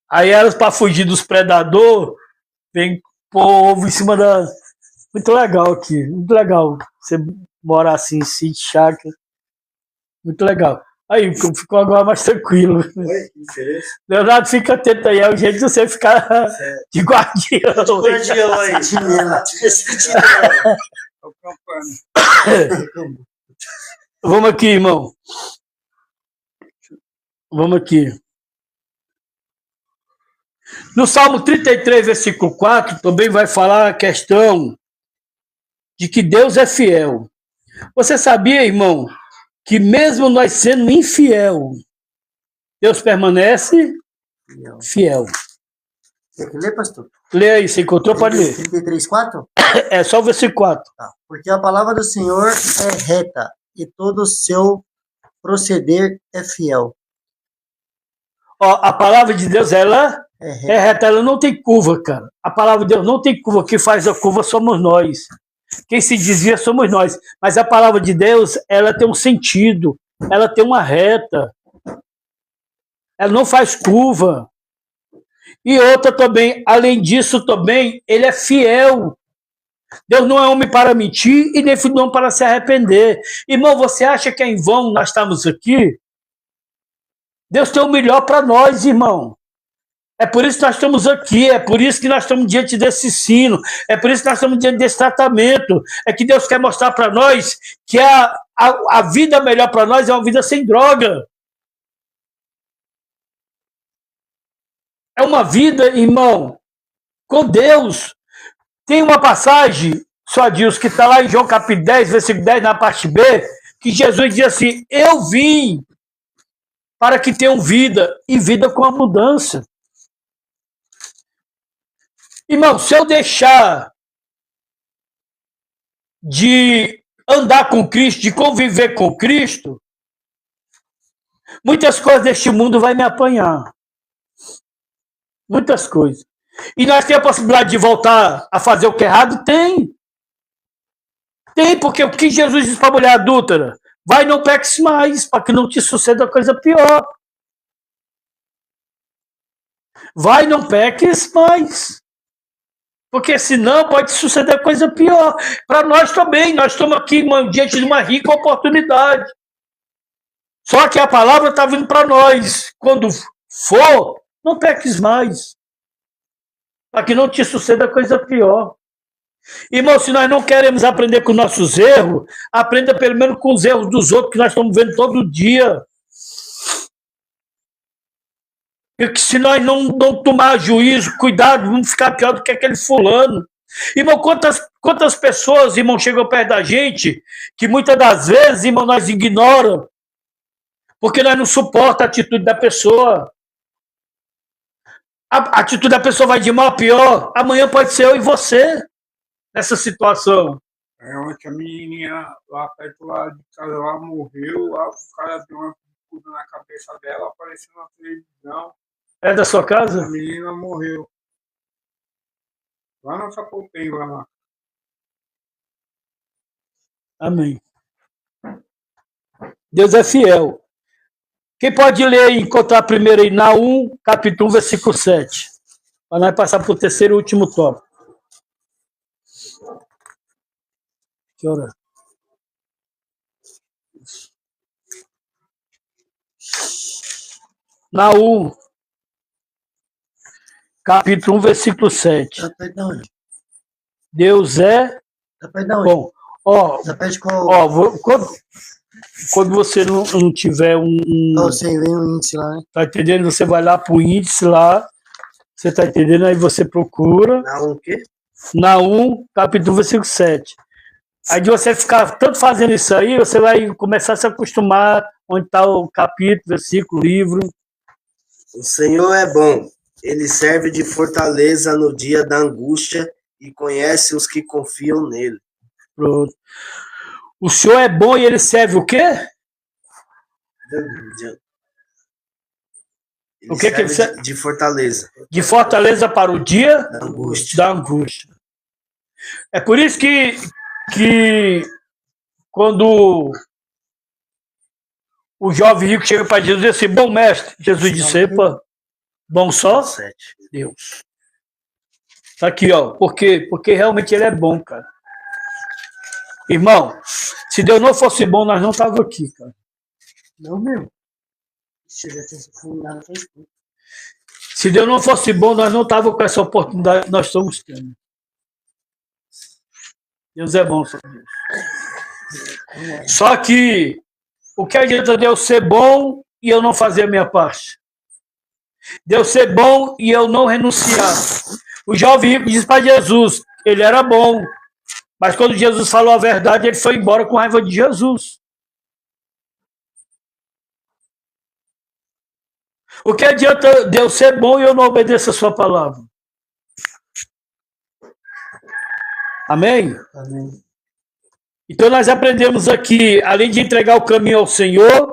Aí elas, para fugir dos predadores, vem pôr ovo em cima da... Muito legal aqui, muito legal. Você morar assim em sítio, chácara. Muito legal. Aí, ficou agora mais tranquilo. Oi, que diferença. Leonardo, fica atento aí, é o jeito de você ficar de guardião. Guardião aí. Sentinela. Sentinela. É o campano. Vamos aqui, irmão. Vamos aqui. No Salmo 33, versículo 4, também vai falar a questão de que Deus é fiel. Você sabia, irmão, que mesmo nós sendo infiel, Deus permanece fiel. Quer que lê, pastor? Lê aí, você encontrou? Pode ler. 33, 4? É só o versículo 4. Tá. Porque a palavra do Senhor é reta e todo o seu proceder é fiel. Ó, a palavra de Deus, ela É é reta, ela não tem curva, cara. A palavra de Deus não tem curva. Quem faz a curva somos nós. Quem se desvia somos nós. Mas a palavra de Deus, ela tem um sentido. Ela tem uma reta. Ela não faz curva. E outra também, além disso também, ele é fiel. Deus não é homem para mentir e nem filho do homem para se arrepender. Irmão, você acha que é em vão nós estamos aqui? Deus tem o melhor para nós, irmão. É por isso que nós estamos aqui, é por isso que nós estamos diante desse ensino, é por isso que nós estamos diante desse tratamento. É que Deus quer mostrar para nós que a vida melhor para nós é uma vida sem droga. É uma vida, irmão, com Deus. Tem uma passagem, só Deus, que está lá em João capítulo 10, versículo 10, na parte B, que Jesus diz assim: eu vim para que tenham vida, e vida com abundância. Irmão, se eu deixar de andar com Cristo, de conviver com Cristo, muitas coisas deste mundo vai me apanhar. Muitas coisas. E nós temos a possibilidade de voltar a fazer o que é errado? Tem. Tem, porque o que Jesus disse para a mulher adúltera? Vai, não peques mais, para que não te suceda coisa pior. Vai, não peques mais. Porque senão pode suceder coisa pior. Para nós também, nós estamos aqui, irmão, diante de uma rica oportunidade. Só que a palavra está vindo para nós. Quando for, não peques mais. Para que não te suceda coisa pior. Irmão, se nós não queremos aprender com nossos erros, aprenda pelo menos com os erros dos outros que nós estamos vendo todo dia. E que se nós não tomar juízo, cuidado, vamos ficar pior do que aquele fulano. Irmão, quantas pessoas, irmão, chegam perto da gente, que muitas das vezes, irmão, nós ignoramos, porque nós não suportamos a atitude da pessoa. A atitude da pessoa vai de mal a pior. Amanhã pode ser eu e você, nessa situação. É onde a menininha lá perto lá de casa lá morreu, lá o cara deu uma puta na cabeça dela, apareceu na televisão. É da sua casa? A menina morreu. Lá na Sapopemba, lá. Amém. Deus é fiel. Quem pode ler e encontrar primeiro aí, Naum, capítulo 1, versículo 7. Para nós passar para o terceiro e último tópico. Que hora? Naum, capítulo 1, versículo 7. Tá perto de onde? Deus é Tá perto de onde? bom. Ó, Tá perto de qual? quando você não tiver Oh, sei, vem o índice lá, né? tá entendendo? Você vai lá pro índice lá, você tá entendendo? Aí você procura. Naum o quê? Naum, capítulo versículo 7. Aí de você ficar tanto fazendo isso aí, você vai começar a se acostumar onde está o capítulo, versículo, livro. O Senhor é bom, ele serve de fortaleza no dia da angústia e conhece os que confiam nele. Pronto. O Senhor é bom e ele serve o quê? Ele O que que ele serve serve? de fortaleza. De fortaleza para o dia Da angústia. da angústia. É por isso que quando o jovem rico chega para Jesus e diz assim, bom mestre, Jesus disse, epa, bom só? 7. Deus. Tá aqui, ó. Por quê? Porque realmente ele é bom, cara. Irmão, se Deus não fosse bom, nós não estávamos aqui, cara. Não, meu. Se eu já tivesse fulminado, faz tudo. Se Deus não fosse bom, nós não estávamos com essa oportunidade que nós estamos tendo. Deus é bom, só Deus. Só que o que adianta Deus ser bom e eu não fazer a minha parte? Deus ser bom e eu não renunciar. O jovem rico disse para Jesus, ele era bom, mas quando Jesus falou a verdade, ele foi embora com raiva de Jesus. O que adianta Deus ser bom e eu não obedeço a sua palavra? Amém? Amém. Então nós aprendemos aqui, além de entregar o caminho ao Senhor,